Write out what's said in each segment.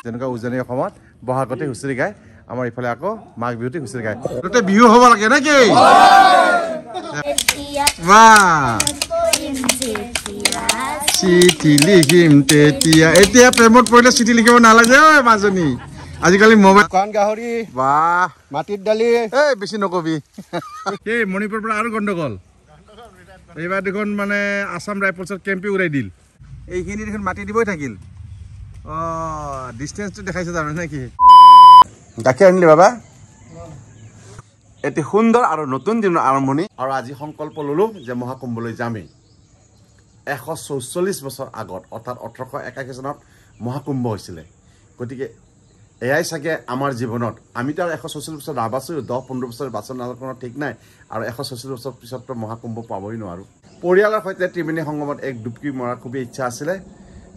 যেনেকুৱা উজনি অসমত বহাগতে হুঁচৰি গায় আমাৰ ইফালে আকৌ মাঘ বিহুতে হুঁচৰি গায় তাতে বিহু হ'ব লাগে নেকি বাহ চিঠি লিখিম তেতিয়া এতিয়া প্ৰেমত পৰিলে চিঠি লিখিব নালাগে ঐ মাজনী আজিকালি মোবাইল কণ গাহৰি বাহ মাটিত দালি এই বেছি নকবি এই মণিপুৰৰ পৰা আৰু গণ্ডগোল এইবাৰ দেখোন মানে আসাম ৰাইফলছৰ কেম্পে উৰাই দিল এইখিনি দেখোন মাটি দিবই থাকিল ডিষ্টেঞ্চটো দেখাইছে জানো নেকি গাখীৰ আনিলে বাবা এটি সুন্দৰ আৰু নতুন দিনৰ আৰম্ভণি আৰু আজি সংকল্প ললো যে মহাকুম্ভলৈ যামেই 144 বছৰ আগত অৰ্থাৎ 1881 চনত মহাকুম্ভ হৈছিলে গতিকে এয়াই চাগে আমাৰ জীৱনত আমিতো আৰু 144 বছৰ নাবাচো 10-15 বছৰ বাচন নাজানো ঠিক নাই আৰু 144 বছৰ পিছত মহাকুম্ভ পাবই নোৱাৰো পৰিয়ালৰ সৈতে ত্ৰিবেণী সংগমত এক ডুবকি মৰা খুবেই ইচ্ছা আছিলে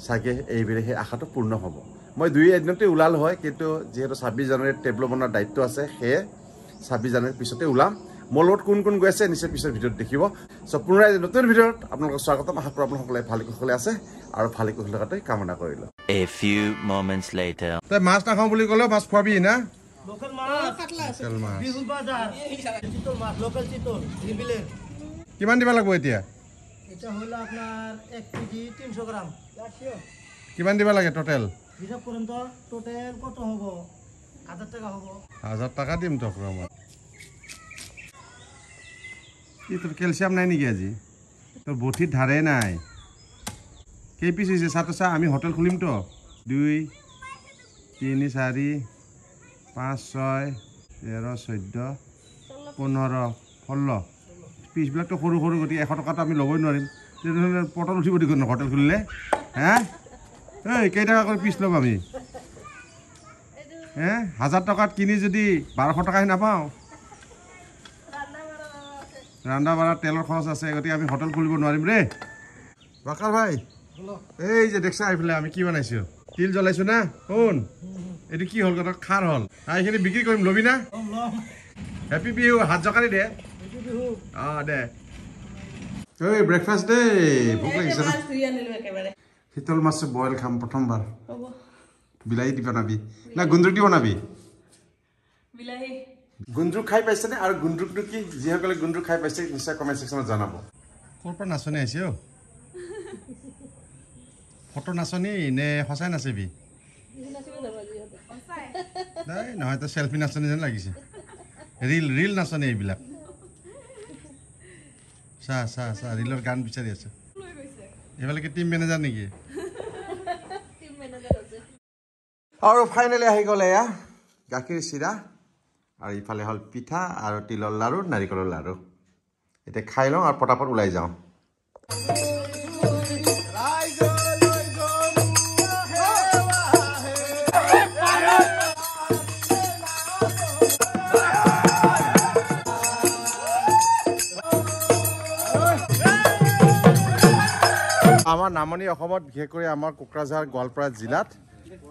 চাগে এইবাৰে সেই আশাটো পূৰ্ণ হ'ব মই দুই এদিনতে ওলাল হয় কিন্তু যেহেতু 26 জানুৱাৰীত টেবলো বনোৱাৰ দায়িত্ব আছে সেয়ে 26 জানুৱাৰীৰ পিছতে ওলাম মোৰ লগত কোন কোন গৈ আছে নিশ্চয় পিছৰ ভিডিঅ'ত দেখিব সব পুনৰাই নতুন ভিডিঅ'ত আপোনালোকক স্বাগতম আশা কৰোঁ আপোনালোকে ভালে কুশলে আছে আৰু ভালে কুশলে থকাটোই কামনা কৰিলো A few moments later তই মাছ নাখাওঁ বুলি ক'লে মাছ খোৱাবি না লোকেল মাছ লোকেল মাছ বিহুল বাজাৰ চিতল মাছ লোকেল চিতল নিবিলে কিমান দিব লাগিব এতিয়া এটা হলো আপনার 1 কেজি 300 গ্রাম কিমান দিব লাগে টোটাল হিসাব করুন তো টোটাল কত হবে 1000 টাকা হবে 1000 টাকা দিম তো প্রমাণ কি তোর ক্যালসিয়াম নাই নেকি আজি তোর বঠিত ধারে নাই কেই পিস হইছে সাতসা আমি হোটেল খুলিম তো 2 3 4 5 6 13 14 15 পিসবিলাক তো সৰু সৰু গতি 100 টাকা তো আমি লবই নোৱাৰিম তেনে পটল উঠিব দিগন হোটেল খুলিলে হ্যাঁ এই কেই টাকা করে পিস লব আমি হ্যাঁ 1000 টাকাত কিনি যদি 1200 টাকাই নাপাও রান্না বাড়া তেলৰ খৰচ আছে গতি আমি হোটেল খুলিব নোৱাৰিম ৰে বাকাৰ ভাই এই যে দেখছা আইফলে আমি কি বনাইছো তিল জ্বলাইছো না কোন এটো কি হল কথা খাৰ হল আইখিনি বিক্ৰী কৰিম লবি না হ্যাপি বিহু হাত জকাৰি দে হ্যাপি বিহু দে এই ব্ৰেকফাষ্ট দে ভোক লাগিছে না শীতল মাছ বইল খাম প্ৰথমবাৰ হ'ব বিলাহী দি বনাবি না গুন্দুক দি বনাবি বিলাহী গুন্দুক খাই পাইছে নে আৰু গুন্দুকটো কি যিসকলে গুন্দুক খাই পাইছে নিশ্চয় কমেন্ট সেকশনত জনাব কোৰ পৰা নাচনি আহিছে ও ফটো নাচনি নে হসাই নাচবি নাই নহয় তো সেলফি নাচনি যেন লাগিছে ৰিল নাচনি এইবিলাক সা ৰিলৰ গান বিচাৰি আছে এফালে কি টিম মেনেজাৰ নেকি টিম মেনেজাৰ আছে আৰু ফাইনালি আহি গ'লে এয়া গাখীৰ চিৰা আৰু ইফালে হল পিঠা আৰু তিলৰ লাৰু নাৰিকলৰ লাৰু এতিয়া খাই লওঁ আৰু পটাপট ওলাই যাওঁ আমাৰ নামনি অসমত বিশেষ কৰি আমাৰ কোকৰাঝাৰ গোৱালপাৰা জিলাত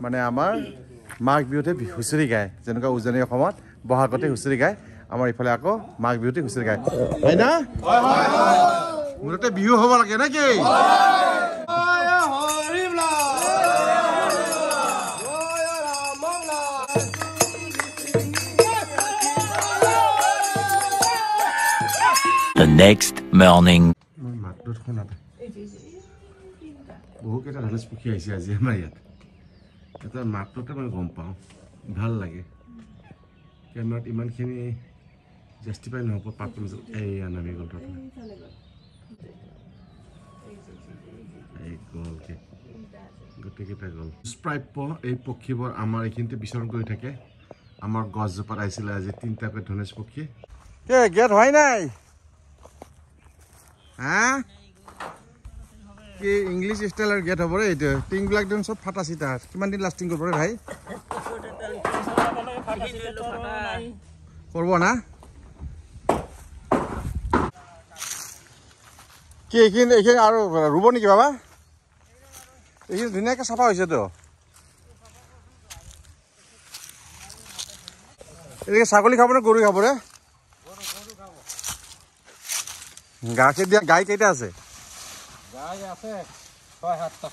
মানে আমাৰ মাঘ বিহুতে হুঁচৰি গায় যেনেকুৱা উজনি অসমত বহাগতে হুঁচৰি গায় আমাৰ ইফালে আকৌ মাঘ বিহুতে হুঁচৰি গায় হয় না মোৰতে বিহু হ'ব লাগে নেকি The next morning বহু কেইটা ধনেশ পক্ষী আহিছে আজি আমাৰ ইয়াত এটা মাত্ৰতে মই গম পাওঁ ভাল লাগে কেমেৰাত ইমানখিনি জাষ্টিফাই নহ'ব পাতল এয়া নামি গ'ল এই গ'লকে গোটেইকেইটা গ'ল প্ৰাপ্য এই পক্ষীবোৰ আমাৰ এইখিনিতে বিচৰণ কৰি থাকে আমাৰ গছজোপাত আহিছিলে আজি 3টাকৈ ধনেশ পক্ষী গেট হয় নাই হা কি ইংলিছ ষ্টাইলৰ গেট হ'ব ৰে এইটো টিংবিলাক দেখোন চব ফাটা চিটা কিমান দিন লাষ্টিং কৰিব ৰে ভাই কৰিব না কি এইখিনি আৰু ৰুব নেকি বাবা এইখিনি ধুনীয়াকৈ চাফা হৈছেতো এদিকে ছাগলী খাব নে গৰু খাব ৰে গাখীৰ দিয়া গাই কেইটা আছে গাই আছে 6-7টা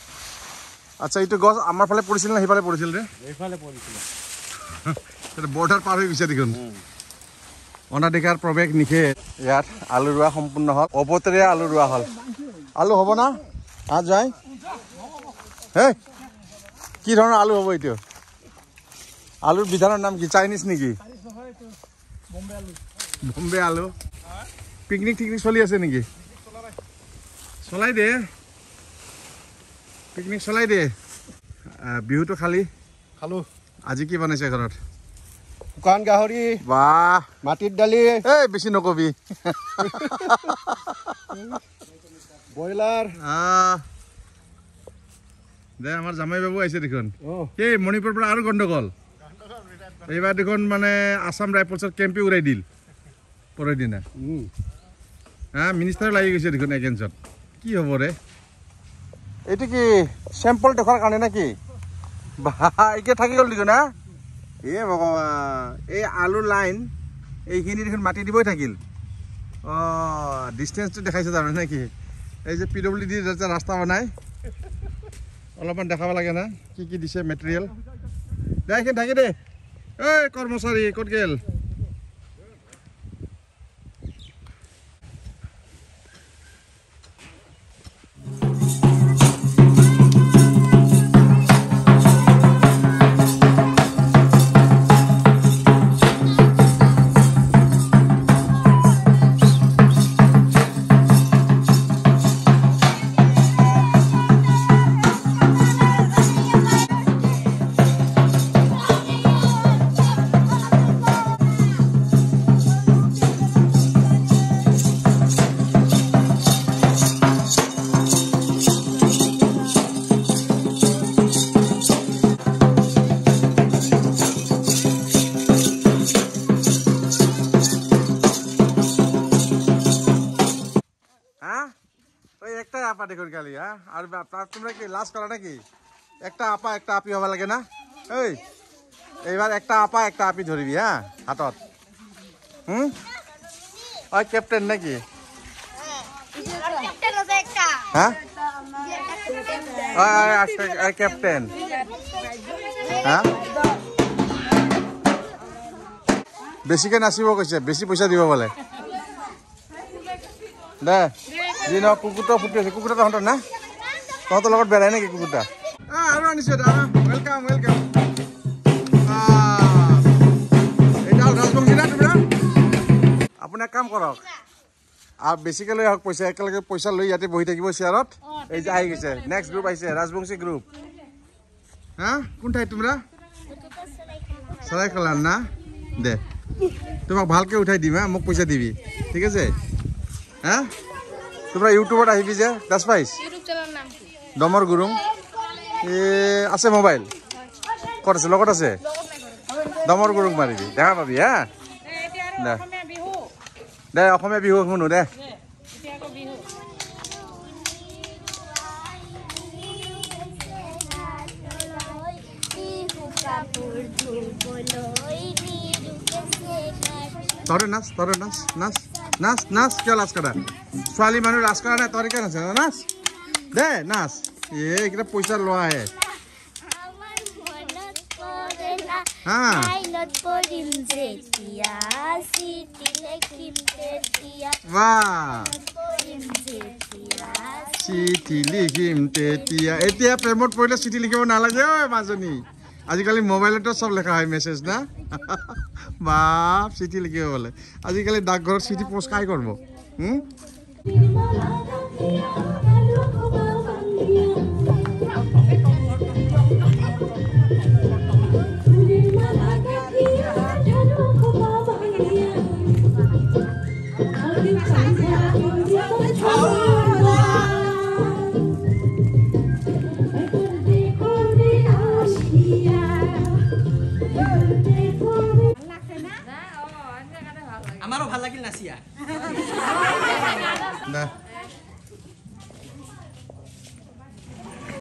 আচ্ছা এইটো গছ আমাৰ ফালে পৰিছিল না সিফালে পৰিছিল ৰে এইফালে পৰিছিল এটা বৰ্ডাৰ পাৰ হৈ গৈছে দেখোন অনাধিকাৰ প্ৰৱেশ নিষেধ ইয়াত আলু ৰোৱা সম্পূৰ্ণ হ'ল অপতেৰে আলু ৰোৱা হ'ল আলু হ'ব না যায় হে কি ধৰণৰ আলু হ'ব এইটো আলুৰ বিধানৰ নাম কি চাইনিজ নেকি বম্বে আলু পিকনিক চলি আছে নেকি চলাই দে পিকনিক চলাই দে বিহুটো খালি খালো আজি কি বনাইছে ঘৰত শুকান গাহৰি বাহ মাটিৰ দালি এই বেছি নকবি ব্ৰইলাৰ দে আমাৰ জামাই বাবু আহিছে দেখোন এই মণিপুৰৰ পৰা আৰু গণ্ডগোল এইবাৰ দেখোন মানে আসাম ৰাইফলছৰ কেম্পে উৰাই দিল পৰৰ দিনা মিনিষ্টাৰ লাগি গৈছে দেখোন এগেঞ্চত কি হ'ব ৰে এইটো কি চেম্পল দেখুৱাৰ কাৰণে নেকি এতিয়া থাকি গ'ল দেখোন না এই ভগৱান এই আলু লাইন এইখিনি দেখোন মাটি দিবই থাকিল ডিষ্টেঞ্চটো দেখাইছে তাৰমানে নেকি এই যে PWD যে ৰাস্তা বনাই অলপমান দেখাব লাগে না কি কি দিছে মেটেৰিয়েল দে এইখিনি থাকি দে এই কৰ্মচাৰী ক'ত গেল আপা দেখুন খালি আর তোমরা কি লাজ করা নাকি একটা আপা একটা আপি হবা লাগে না এই এইবার একটা আপা একটা আপি ধরবি হাতত ওই ক্যাপ্টেন নাকি ক্যাপ্টেন বেছিকে নাচিব কৈছে বেছি পইচা দিব বলে দে যি ন কুকুৰটো ফুটি আছে কুকুৰটা তহঁতৰ না তহঁতৰ লগত বেৰাই নেকি কুকুৰটা আৰু আনিছো ৱেলকাম ৱেলকাম এইটা ৰাজবংশী না তুমি আপুনি এক কাম কৰক আৰু বেছিকে লৈ আহক পইচা একেলগে পইচা লৈ ইয়াতে বহি থাকিব চেয়াৰত এই যে আহি গৈছে নেক্সট গ্ৰুপ আহিছে ৰাজবংশী গ্ৰুপ কোন ঠাইত তোমৰা চৰাইখলাৰ না দে তোমাক ভালকে উঠাই দিম মোক পইচা দিবি ঠিক আছে তোমরা ইউটিউবত আহিবি যে দাস পাইছ ইউটিউব চ্যানেল নাম কি ডমৰ গুৰুং আছে মোবাইল ক'ত আছে লগত আছে ডমৰ গুৰুং মাৰিবি দেখা পাবি দে অসমীয়া বিহু শুনো দে তৰে নাচ নাচ নাচ নাচ কিয় লাজ কৰা ছোৱালী মানুহ লাজ কৰা নাই তই কিয় নাচ নাচ দে নাচ এইকেইটা পইচা লোৱা আহে চিঠি লিখিম তেতিয়া এতিয়া প্ৰেমত পৰিলে চিঠি লিখিব নালাগে ঐ মাজনী আজিকালি মোবাইলতো সব লেখা হয় মেছেজ না বাপ চিঠি লিখিব বলে আজিকালি ডাকঘৰত চিঠি পোষ্ট কাই কৰিব আমাৰও ভাল লাগিল নাচিয়া না